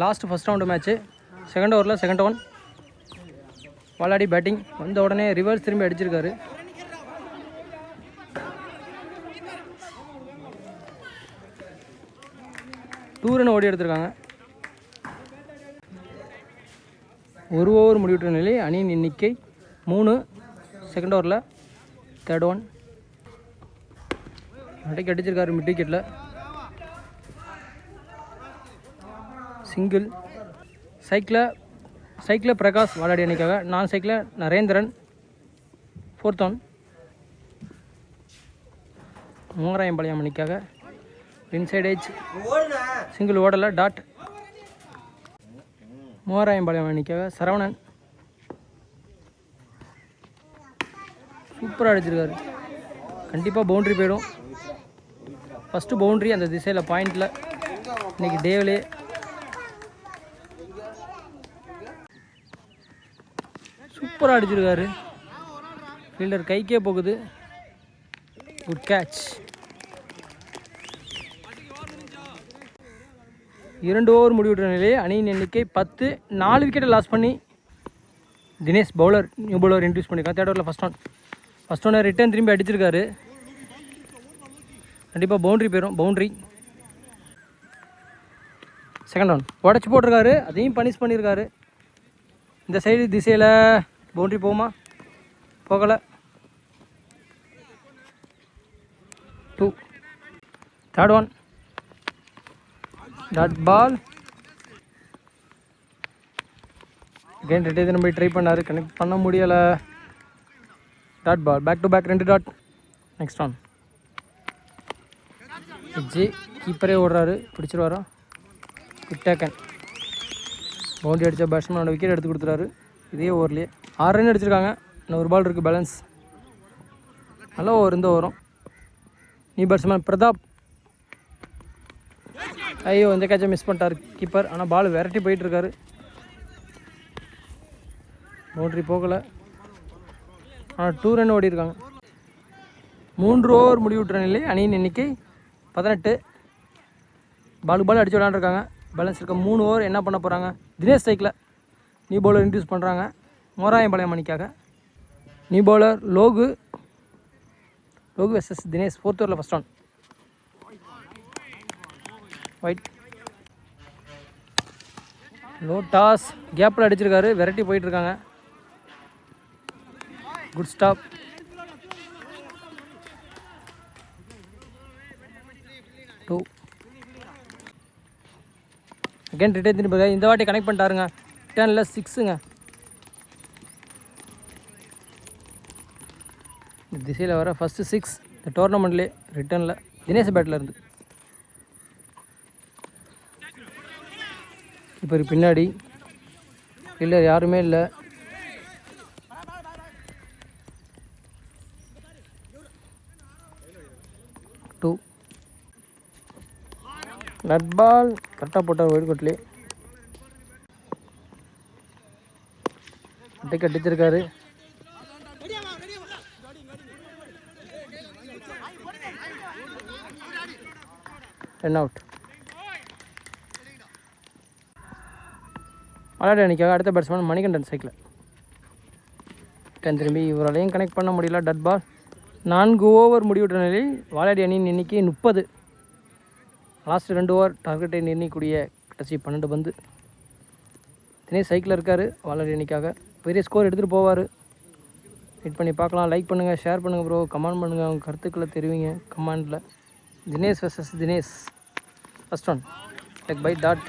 Last first round match. Second ஓவரில் second one. Valadi batting வந்த உடனே ரிவர்ஸ் திரும்பி அடிச்சிருக்காரு. டூரன் ஓடி எடுத்திருக்காங்க. ஒரு ஓவர் முடிவுற்ற நிலை. அணியின் எண்ணிக்கை 3. செகண்ட் ஓவரில் தேர்ட் ஒன். அடைக்கு அடிச்சிருக்காரு மிட் விக்கெட்டில். சிங்கிள். சைக்கிளில் பிரகாஷ் வாலாடி அணிக்காக. நான் சைக்கிளில் நரேந்திரன். Fourth one. மூங்கராயம்பாளையம் அணிக்காக. இன்சைட் ஏஜ் சிங்கிள் ஓடலை. டாட். மூங்கராயம்பாளையம் அணிக்காக சரவணன். சூப்பராக அடிச்சிருக்காரு. கண்டிப்பாக பவுண்ட்ரி போயிடும். ஃபஸ்ட்டு பவுண்ட்ரி அந்த திசையில் பாயிண்டில் இன்றைக்கி டேவிலே. சூப்பராக அடிச்சிருக்காரு. ஃபீல்டர் கைக்கே போகுது. Good catch. 2 ஓவர் முடிவுற்ற நிலையை. அணியின் எண்ணிக்கை 10. 4 விக்கெட்டை லாஸ் பண்ணி தினேஷ் நியூ பவுலர் இன்ட்ரடியூஸ் பண்ணியிருக்காங்க. தேர்ட் ஓவரில் ஃபஸ்ட் ஒன்று ரிட்டர்ன் திரும்பி அடிச்சிருக்காரு. கண்டிப்பாக பவுண்ட்ரி போயிடும். பவுண்ட்ரி. செகண்ட் ஒன் உடச்சி போட்டிருக்காரு. அதையும் பனிஷ் பண்ணியிருக்காரு. இந்த சைடு திசையில் பவுண்ட்ரி போகுமா? போகலை. 2. Third one. Dot ball. Again ரெட்டே திரும்பி ட்ரை பண்ணார். கனெக்ட் பண்ண முடியலை. Dot ball. Back to back 2 dot. Next one. கீப்பரே ஓடுறாரு. பிடிச்சிருவாரா? குட்டேக்கன் பவுண்ட்ரி அடித்த பேட்ஸ்மேனோட விக்கெட் எடுத்து கொடுத்துறாரு. இதே ஓவர்லேயே 6 ரன் அடிச்சிருக்காங்க. இன்னும் ஒரு பால் இருக்குது பேலன்ஸ். நல்ல ஓவர் இந்த ஓவரும். நீ பேட்ஸ்மேன் பிரதாப். ஐயோ இந்த கேட்சை மிஸ் பண்ணிட்டார் கீப்பர். ஆனால் பால் விரட்டி போயிட்டுருக்காரு. பவுண்ட்ரி போகலை. ஆனால் 2 ரன் ஓடி இருக்காங்க. 3 ஓவர் முடிவுற்ற நிலை. அணியின் எண்ணிக்கை 18. பால் அடித்து விளையாண்டுருக்காங்க. பேலன்ஸ் இருக்க 3 ஓவர் என்ன பண்ண போகிறாங்க? தினேஷ் சைக்கிளில் நியூ பவுலர் இன்ட்ரடியூஸ் பண்ணுறாங்க. மூங்கராயம்பாளையம் அணிக்காக. New bowler Logu versus Dinesh. Fourth ஓவரில் first one. Wide. Low toss. கேப்பில் அடிச்சிருக்காரு. விரட்டி போயிட்டுருக்காங்க. Good stop. Two. Again return திரும்பி இந்த வாட்டி கனெக்ட் பண்ணிட்டாருங்க. 10ல் 6ங்க. இந்த திசையில் வர ஃபஸ்ட்டு 6 இந்த டோர்னமெண்ட்லேயே ரிட்டர்னில் தினேஷ் பேட்டில் இருந்து. இப்போ பின்னாடி இல்லை யாருமே இல்லை. டூ. நட் பால் கரெக்டாக போட்டார் ஒயிட் கோட்லே. அட்டைக்கு அடிச்சிருக்காரு. Run out. வாலாடி அணிக்காக அடுத்த பேட்ஸ்மேன் மணிகண்டன் சைக்கிள். திரும்பி இவராலையும் கனெக்ட் பண்ண முடியல. டட் பால். 4 ஓவர் முடிவுற்ற நிலையில் வாலாடி அணியின் எண்ணிக்கை 30. லாஸ்ட் 2 ஓவர் டார்கெட்டை நிர்ணயிக்கூடிய கடைசி 12 பந்து. தினேஷ் சைக்கிளில் இருக்கார் வாலாடி அணிக்காக. பெரிய ஸ்கோர் எடுத்துகிட்டு போவார். வெயிட் பண்ணி பார்க்கலாம். லைக் பண்ணுங்கள், ஷேர் பண்ணுங்கள் ப்ரோ. கமெண்ட் பண்ணுங்கள். அவங்க கருத்துக்களை தெரிவிங்க கமெண்டில். Dinesh versus Dinesh. First one leg bye dot.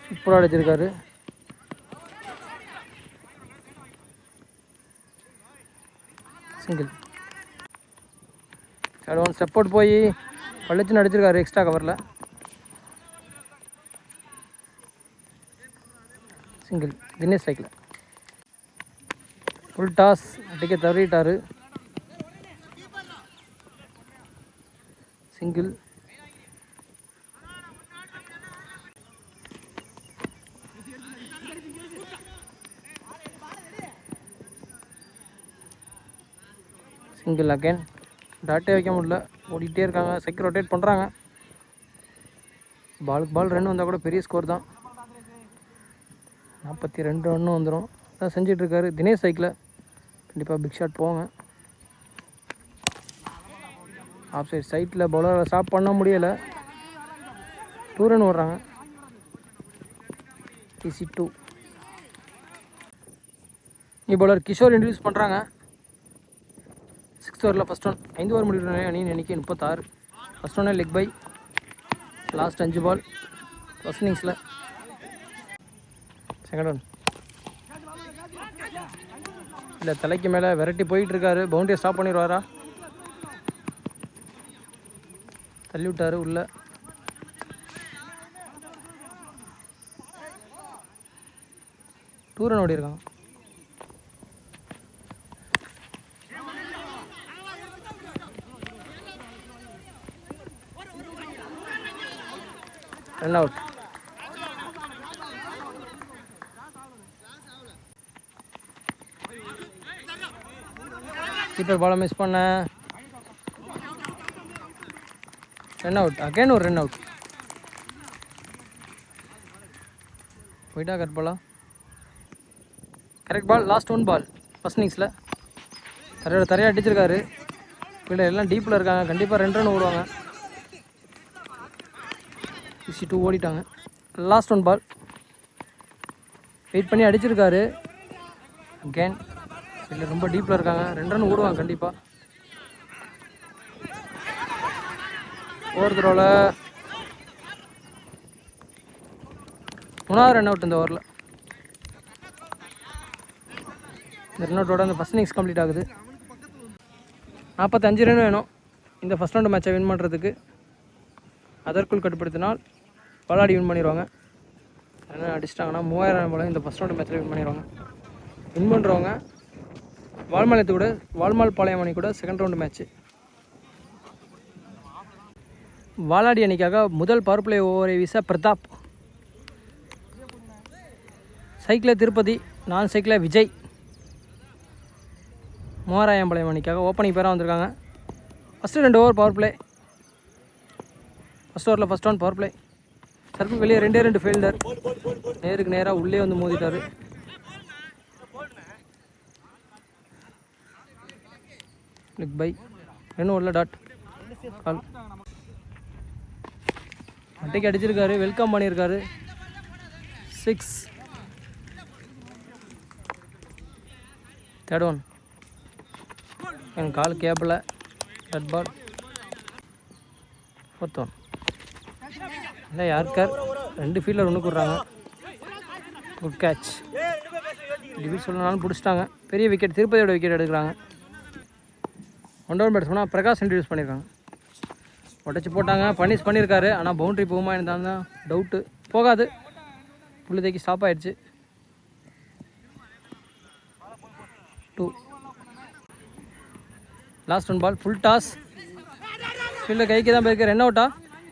சூப்பராக அடிச்சிருக்காரு. Single. Third one step out போய் பள்ளிச்சுன்னு அடிச்சிருக்காரு எக்ஸ்ட்ரா கவரில். சிங்கிள். தினேஷ் சைக்கிள். Full toss. அடிக்க தவறிட்டார். சிங்கிள். Single again. டாட்டே வைக்க முடியல. ஓடிக்கிட்டே இருக்காங்க. சைக்கிள் ரொட்டேட் பண்ணுறாங்க. பாலுக்கு பால் ரன் வந்தால் கூட பெரிய ஸ்கோர் தான். 42 ரன்னு வந்துடும். அதான் செஞ்சிட்ருக்காரு தினேஷ் சைக்கில். கண்டிப்பாக பிக் ஷாட் போவாங்க. ஆஃப் சைட் சைட்டில் பவுலரை ஸ்டாப் பண்ண முடியலை. 2 ரன் ஓடுறாங்க. TC 2. பவுலர் கிஷோர் இன்ட்ரடியூஸ் பண்ணுறாங்க. 6th ஓவரில் ஃபஸ்ட் ஒன். 5 ஓவர் முடிவு அணியின் எண்ணிக்கை 36. ஃபஸ்ட் ஒன்னே leg bye. Last 5 ball first இன்னிங்ஸில். செகண்ட் ஒன் இல்லை, தலைக்கு மேலே விரட்டி போயிட்டுருக்காரு. பவுண்டரியை ஸ்டாப் பண்ணிடுவாரா? தள்ளி விட்டார் உள்ள. டூ ரன் ஓடி இருக்கான். Run out. கீப்பர் பாலை மிஸ் பண்ண. Run out. அகைன் ஒரு ரன் அவுட். போயிட்டா கட் பாலா? கரெக்ட் பால். லாஸ்ட் 1 பால் ஃபஸ்ட் இன்னிங்ஸில். தரையாக அடிச்சிருக்காரு. ஃபீல்டர் எல்லாம் டீப்பில் இருக்காங்க. கண்டிப்பாக 2 ரன் ஓடுவாங்க. TC 2 ஓடிட்டாங்க. லாஸ்ட் 1 பால் வெயிட் பண்ணி அடிச்சிருக்காரு. அகேன் இல்லை, ரொம்ப டீப்பில் இருக்காங்க. 2 ரன் ஓடுவாங்க கண்டிப்பாக. ஓவர் த்ரோவில் 3வது ரன் அவுட் இந்த ஓவரில். இந்த ரன் அவுட்டோட அந்த ஃபஸ்ட் இன்னிங்ஸ் கம்ப்ளீட் ஆகுது. 45 ரன் வேணும் இந்த ஃபஸ்ட் ரவுண்டு மேட்சை வின் பண்ணுறதுக்கு. அதற்குள் கட்டுப்படுத்தினால் பலாடி வின் பண்ணிடுவாங்க. என்ன அடிச்சிட்டாங்கன்னா 3000 ரன் போல் இந்த ஃபஸ்ட் ரவுண்டு மேட்ச்சில் வின் பண்ணிடுவாங்க. வின் பண்ணுறவங்க வால்மால் பாளையம் அணி கூட செகண்ட் ரவுண்டு மேட்ச்சு. வாலாடி அணிக்காக முதல் பவர் பிளே ஓவரை வீச பிரதாப். சைக்கிளில் திருப்பதி, நான் சைக்கிளில் விஜய். மோராயம்பாளையம் அணிக்காக ஓப்பனிங் பேராக வந்திருக்காங்க. First 2 over power play. First ஓவரில் ஃபஸ்ட் ஒன் பவர் பிளே. சர்க்கு வெளியே 2 ஃபீல்டர். நேருக்கு நேராக உள்ளே வந்து மோதிட்டார். Leg by. 2 ஓவரில் டாட் கால். அட்டைக்கு அடிச்சிருக்காரு. வெல்கம் பண்ணியிருக்காரு. 6. Third one. என் கால் கேப்பில் டட் பால். 4th one. இல்லை யாருக்கார் 2 ஃபீல்டர் ஒன்று கூடுறாங்க. Good catch. டிவிட் சொல்லனாலும் பிடிச்சிட்டாங்க. பெரிய விக்கெட். திருப்பதியோட விக்கெட் எடுக்கிறாங்க. 1 டவுன் பேட்ஸ்மேனாக பிரகாஷ் இன்ட்ரடியூஸ் பண்ணியிருக்காங்க. உடச்சி போட்டாங்க. பனிஷ் பண்ணியிருக்காரு. ஆனால் பவுண்ட்ரி போகுமா இருந்தால் தான் டவுட்டு. போகாது. புள்ளிதைக்கு ஸ்டாப் ஆகிடுச்சு. 2. லாஸ்ட் 1 பால் ஃபுல் டாஸ். ஃபீல்டர் கைக்கு தான் போயிருக்கு. ரன் அவுட்டா?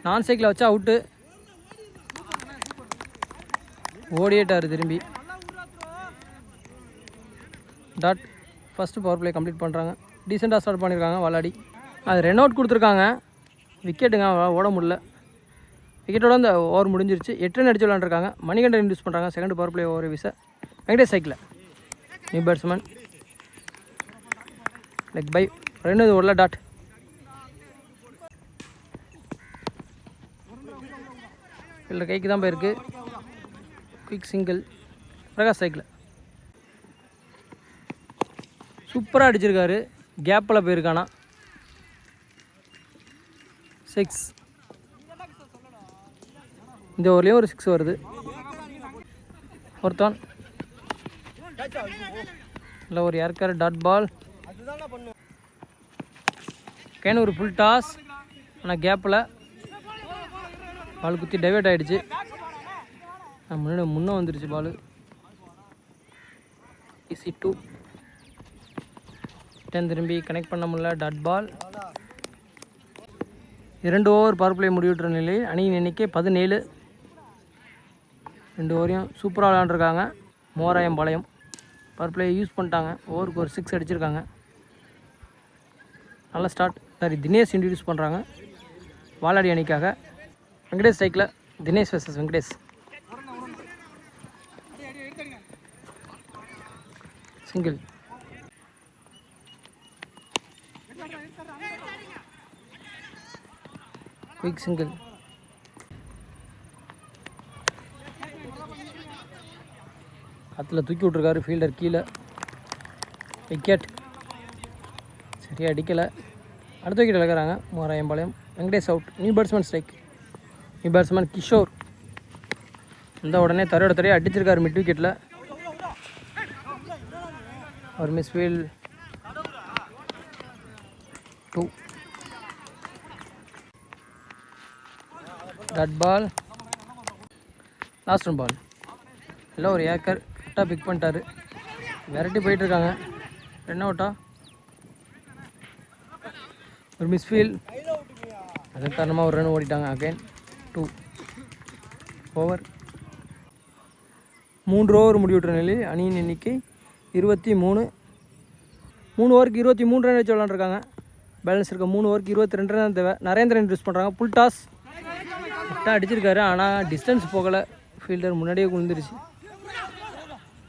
நான் சைக்கிளில் வச்சா அவுட்டு. ஓடிட்டார் திரும்பி. Dot. First power play complete பண்ணுறாங்க. டீசெண்டாக ஸ்டார்ட் பண்ணியிருக்காங்க வாலாடி. அது ரன் அவுட் கொடுத்துருக்காங்க. விக்கெட்டுங்க ஓட முடியல. விக்கெட்டோட அந்த ஓவர் முடிஞ்சிருச்சு. 8 ரன் அடிச்சு விளாண்டுருக்காங்க. மணிகண்டன் இன்ட்ரடியூஸ் பண்ணுறாங்க. செகண்ட் பவர் பிளே ஓவர் வீச Venkatesh cycle. New batsman. Leg by. 2 ஓவரில் டாட். இல்லை கைக்கு தான் போயிருக்கு. Quick single. பிரகாஷ் சைக்கிள் சூப்பராக அடிச்சிருக்காரு. கேப்பில் போயிருக்கானா. 6. இந்த ஓவர்லேயும் ஒரு 6 வருது. 4th one. இல்லை ஒரு யாருக்கார் டாட் பால். கேன் ஒரு ஃபுல் டாஸ். ஆனால் கேப்பில் பால் குத்தி டைவர்ட் ஆகிடுச்சு. முன்னே வந்துருச்சு பால். TC 2. திரும்பி கனெக்ட் பண்ண முடியல. Dot ball. 2 over power play முடிவுற்ற நிலையில் அணியின் எண்ணிக்கை 17. 2 ஓவரையும் சூப்பராக விளையாண்டுருக்காங்க. மோராயம்பாளையம் பவர் பிளே யூஸ் பண்ணிட்டாங்க. ஓவருக்கு ஒரு 6 அடிச்சிருக்காங்க. நல்ல ஸ்டார்ட். தினேஷ் இன்ட்ரடியூஸ் பண்ணுறாங்க வாலாடி அணிக்காக. வெங்கடேஷ் சைக்கில் Dinesh vs Venkatesh. Single. Quick single. காற்றுல தூக்கி விட்ருக்காரு ஃபீல்டர் கீழே. விக்கெட். சரியாக அடிக்கலை. அடுத்த விக்கெட் இழக்கிறாங்க Morayampalayam. Venkatesh out. New batsman strike. New batsman Kishore இந்த உடனே தரையோட அடிச்சிருக்காரு மிட் விக்கெட்டில். ஒரு misfield. 2. Dot ball. Last one ball. இல்லை ஒரு ஏக்கர் கரெக்டாக பிக் பண்ணிட்டாரு. விரட்டி போயிட்டுருக்காங்க. ரன் அவுட்டா? ஒரு மிஸ்ஃபீல். அது காரணமாக ஒரு ரன் ஓடிட்டாங்க. Again 2 over. 3 ஓவர் முடிவுற்ற நிலையில் அணியின் எண்ணிக்கை 23. 3 ஓவருக்கு 23 ரன் வச்சு விளாண்டுருக்காங்க. பேலன்ஸ் இருக்க 3 ஓவருக்கு 22 ரன் தேவை. நரேந்திரன் யூஸ் பண்ணுறாங்க. புல் டாஸ் கரெக்டாக அடிச்சிருக்காரு. ஆனால் டிஸ்டன்ஸ் போகலை. ஃபீல்டர் முன்னாடியே விழுந்துருச்சு.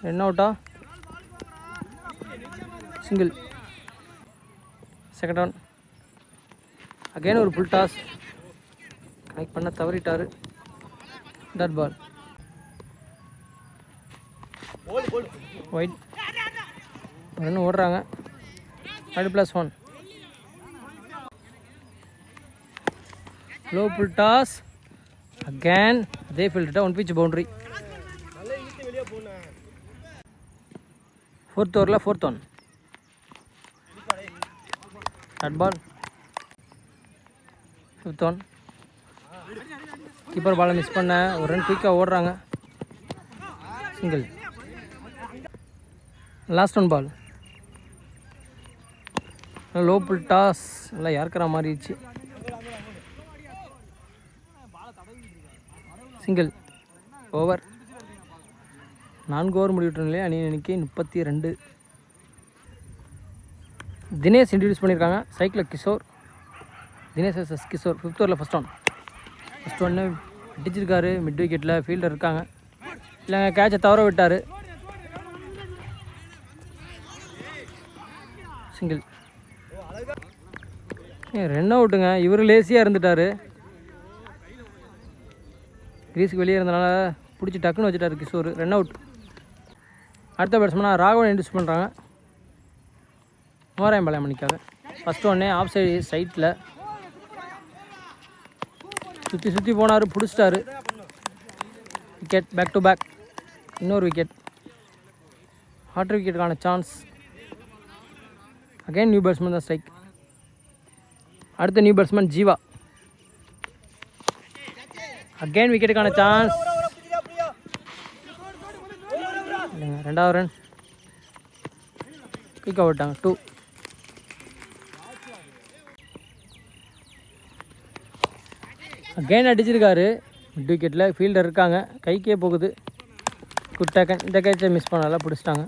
ரன் அவுட்டா? சிங்கிள். Second one. அகைன் ஒரு புல் டாஸ். கனெக்ட் பண்ண தவறிட்டார். Dot ball. ஒயிட். ரன் ஓடுறாங்க. 5+1. Low full toss. அகேன் அதே ஃபீல்டர்கிட்ட 1 pitch பவுண்ட்ரி. 4th ஓவரில் 4th one. Dot ball. 5th one. Keeper பாலை மிஸ் பண்ண ஒரு ரன் குயிக்காக ஓடுறாங்க. Single. Last one ball. Low full toss. நல்லா யாருக்கிற மாறிடுச்சு. சிங்கிள். ஓவர். 4 ஓவர் முடிவிட்ட நிலையை அணி எண்ணிக்கை 32. தினேஷ் இன்ட்ரடியூஸ் பண்ணியிருக்காங்க. சைக்கிளில் கிஷோர். தினேஷ் vs கிஷோர். 5th ஓவரில் ஃபஸ்ட் ஒன். ஃபஸ்ட் ஒன்று அடிச்சிருக்காரு மிட் விக்கெட்டில். ஃபீல்டர் இருக்காங்க. இல்லைங்க கேட்சை தவற விட்டார். சிங்கிள். ரன் அவுட்டுங்க. இவர் லேசியாக இருந்துட்டார். கிரீஸுக்கு வெளியே இருந்தனால பிடிச்சி டக்குன்னு வச்சுட்டார் கிஷோர். Run out. அடுத்த பேட்ஸ்மேனாக ராகவன் இன்ட்ரடியூஸ் பண்ணுறாங்க. மோராயம்பாளையம் அணிக்காக. ஃபஸ்ட்டு ஒன்னே ஆஃப் சைட்டில் சுற்றி போனார். பிடிச்சிட்டாரு. விக்கெட். Back to back. இன்னொரு விக்கெட். ஹார்ட் விக்கெட்டுக்கான சான்ஸ். அகைன் நியூ பேட்ஸ்மேன் தான் ஸ்ட்ரைக். அடுத்த நியூ பேட்ஸ்மேன் ஜீவா. அகைன் விக்கெட்டுக்கான சான்ஸ். இல்லைங்க 2வது ரன். குயிக்காக விட்டாங்க. 2. அகைன் அடிச்சிருக்காரு மிட் விக்கெட்டில். ஃபீல்டர் இருக்காங்க. கைக்கே போகுது. Good taken. இந்த கேட்சை மிஸ் பண்ணால பிடிச்சிட்டாங்க.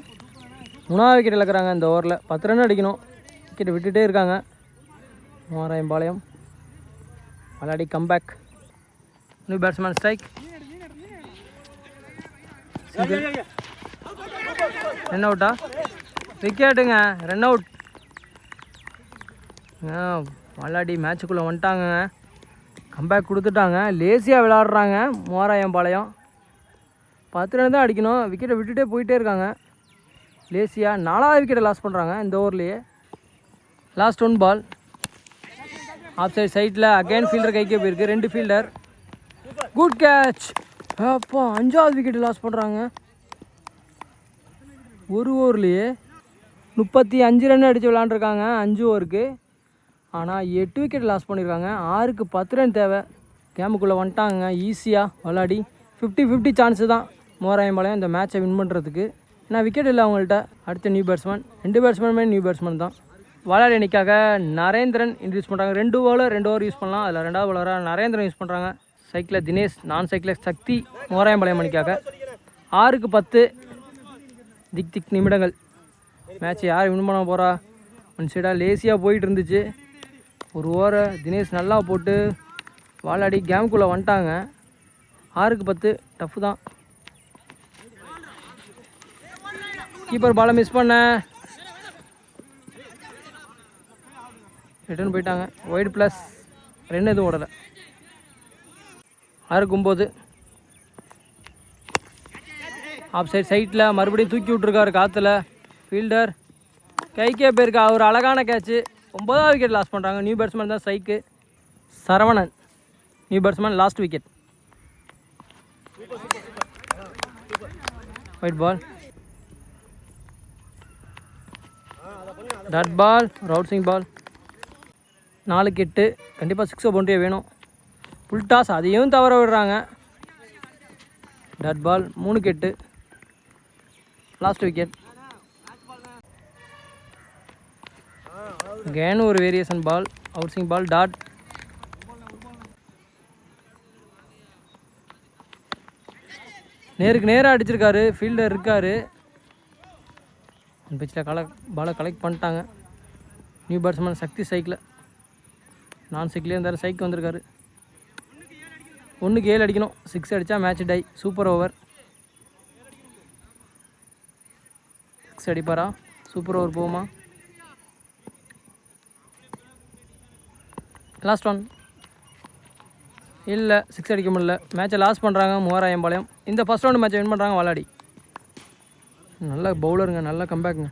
3வது விக்கெட் இழக்கிறாங்க இந்த ஓவரில். 10 ரன் அடிக்கணும். விக்கெட் விட்டுகிட்டே இருக்காங்க மோராயம்பாளையம். விளையாடி comeback. New batsman strike. Run அவுட்டா? விக்கெட்டுங்க. Run out. விளையாடி மேட்சுக்குள்ளே வந்துட்டாங்க. கம்பேக் கொடுத்துட்டாங்க. லேசியாக விளையாடுறாங்க மோராயம்பாளையம். 10 ரன் தான் அடிக்கணும். விக்கெட்டை விட்டுட்டே போயிட்டே இருக்காங்க லேசியாக. 4வது விக்கெட்டை லாஸ் பண்ணுறாங்க இந்த ஓவர்லேயே. Last one ball. ஆஃப் சைடில் அகைன் ஃபீல்டர் கைக்கே போயிருக்கு. 2 ஃபீல்டர். Good catch. அப்போ 5வது விக்கெட்டு லாஸ் பண்ணுறாங்க. ஒரு ஓவர்லேயே 35 ரன் அடித்து விளாண்டுருக்காங்க 5 ஓவருக்கு. ஆனால் 8 விக்கெட் லாஸ் பண்ணியிருக்காங்க. 6க்கு 10 ரன் தேவை. கேமுக்குள்ளே வந்துட்டாங்க ஈஸியாக விளாடி. 50-50 சான்ஸு தான் மோராயம்பாளையம் இந்த மேட்சை வின் பண்ணுறதுக்கு. ஏன்னா விக்கெட் இல்லை அவங்கள்ட்ட. அடுத்த நியூ பேட்ஸ்மேன். 2 பேட்ஸ்மேனுமே நியூ பேட்ஸ்மேன் தான். விளையாடி அணிக்காக நரேந்திரன் இன்ட்ரடியூஸ் பண்ணுறாங்க. 2 ஓவர் யூஸ் பண்ணலாம். அதில் 2வது பவுலராக நரேந்திரன் யூஸ் பண்ணுறாங்க. சைக்கிளில் தினேஷ். நான் சைக்கிளில் சக்தி. மோராயம்பாளையம் அணிக்காக 6க்கு 10 திக் நிமிடங்கள். மேட்ச் யார் வின் பண்ண போகிறா? ஒன் சைடாக லேசியாக போயிட்டு இருந்துச்சு. ஒரு ஓவரை தினேஷ் நல்லா போட்டு விளையாடி கேமுக்குள்ளே வந்துட்டாங்க. 6க்கு 10 டஃப் தான். கீப்பர் பாலை மிஸ் பண்ண ரிட்டர்ன் போயிட்டாங்க. ஒயிட் ப்ளஸ் ரன் எதுவும் ஓடலை. 6க்கு 9. ஆஃப் சைட்டில் மறுபடியும் தூக்கி விட்ருக்காரு காற்றுல. ஃபீல்டர் கைக்கே போயிருக்கா. ஒரு அழகான கேட்ச்சு. 9வது விக்கெட் லாஸ் பண்ணுறாங்க. நியூ பேட்ஸ்மேன் தான் strike. Saravanan new batsman, last wicket. Wide ball, dot ball, ரவுட்ஸிங் பால். 4க்கு 8. கண்டிப்பாக 6 பவுண்டரியே வேணும். ஃபுல் டாஸ், அதையும் தவற விடுறாங்க. Dot ball. 3க்கு 8. Last wicket. கேன் ஒரு variation ball, outswing ball, dot. நேருக்கு நேராக அடிச்சிருக்காரு. ஃபீல்டர் இருக்கார். பிச்சில் பாலை கலெக்ட் பண்ணிட்டாங்க. நியூ பேட்ஸ்மேன் சக்தி சைக்கில். நான் சைக்கிளே இருந்தார், சைக்கு வந்திருக்காரு. 1க்கு 7 அடிக்கணும். 6 அடித்தா மேட்ச் டை. Super over. 6 அடிப்பாரா? சூப்பர் ஓவர் போகுமா? Last one. இல்லை, 6 அடிக்க முடியல. மேட்சை லாஸ் பண்ணுறாங்க மூவாராயம்பாளையம். இந்த ஃபஸ்ட் ரவுண்டு மேட்சை வின் பண்ணுறாங்க வாலாடி. நல்ல பவுலருங்க, நல்ல கம்பேக்குங்க.